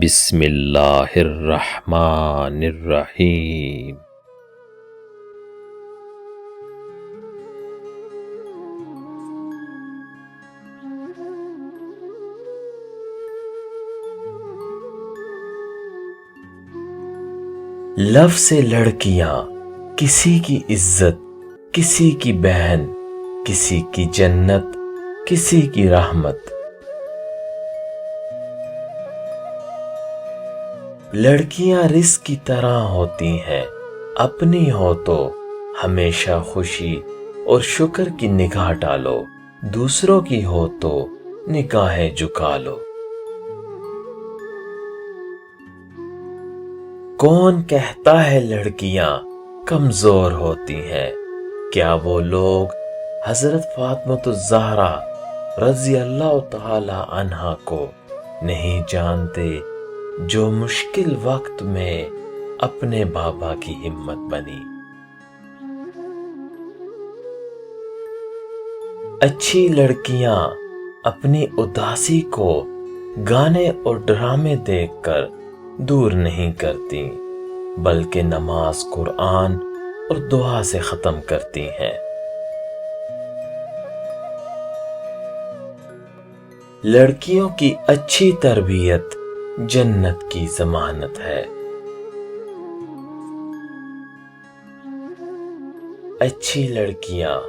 بسم اللہ الرحمن الرحیم۔ لفظ سے لڑکیاں کسی کی عزت، کسی کی بہن، کسی کی جنت، کسی کی رحمت۔ لڑکیاں رزق کی طرح ہوتی ہیں، اپنی ہو تو ہمیشہ خوشی اور شکر کی نگاہ ڈالو، دوسروں کی ہو تو نگاہیں جھکا لو۔ کون کہتا ہے لڑکیاں کمزور ہوتی ہیں؟ کیا وہ لوگ حضرت فاطمہ الزہرا رضی اللہ تعالی عنہا کو نہیں جانتے، جو مشکل وقت میں اپنے بابا کی ہمت بنی؟ اچھی لڑکیاں اپنی اداسی کو گانے اور ڈرامے دیکھ کر دور نہیں کرتی، بلکہ نماز، قرآن اور دعا سے ختم کرتی ہیں۔ لڑکیوں کی اچھی تربیت جنت کی ضمانت ہے۔ اچھی لڑکیاں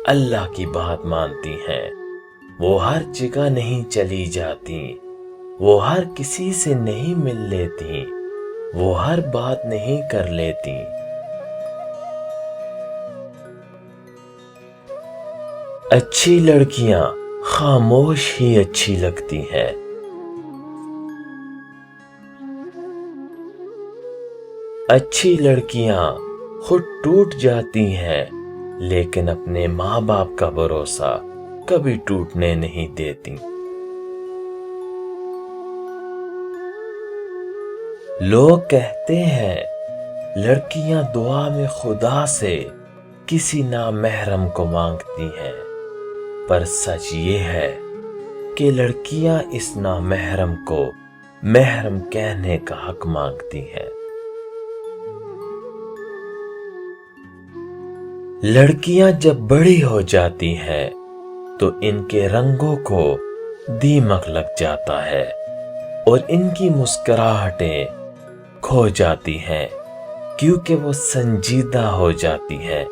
اللہ کی بات مانتی ہیں، وہ ہر جگہ نہیں چلی جاتی، وہ ہر کسی سے نہیں مل لیتی، وہ ہر بات نہیں کر لیتی۔ اچھی لڑکیاں خاموش ہی اچھی لگتی ہیں۔ اچھی لڑکیاں خود ٹوٹ جاتی ہیں، لیکن اپنے ماں باپ کا بھروسہ کبھی ٹوٹنے نہیں دیتی۔ لوگ کہتے ہیں لڑکیاں دعا میں خدا سے کسی نامحرم کو مانگتی ہیں، پر سچ یہ ہے کہ لڑکیاں اس نامحرم کو محرم کہنے کا حق مانگتی ہیں۔ لڑکیاں جب بڑی ہو جاتی ہیں تو ان کے رنگوں کو دیمک لگ جاتا ہے اور ان کی مسکراہٹیں کھو جاتی ہیں، کیونکہ وہ سنجیدہ ہو جاتی ہیں۔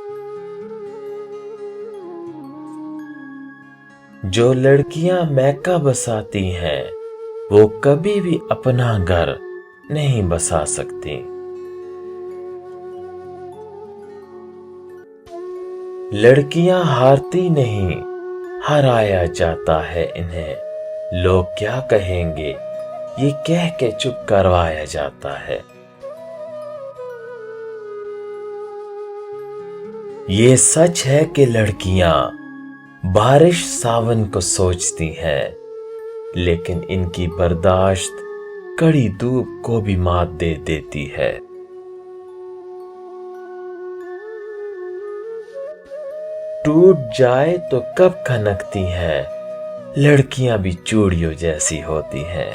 جو لڑکیاں میک اپ بساتی ہیں وہ کبھی بھی اپنا گھر نہیں بسا سکتی۔ لڑکیاں ہارتی نہیں، ہرایا جاتا ہے انہیں، لوگ کیا کہیں گے یہ کہہ کے چپ کروایا جاتا ہے۔ یہ سچ ہے کہ لڑکیاں بارش ساون کو سوچتی ہیں، لیکن ان کی برداشت کڑی دھوپ کو بھی مات دے دیتی ہے۔ ٹوٹ جائے تو کب کھنکتی ہیں، لڑکیاں بھی چوڑیوں جیسی ہوتی ہیں۔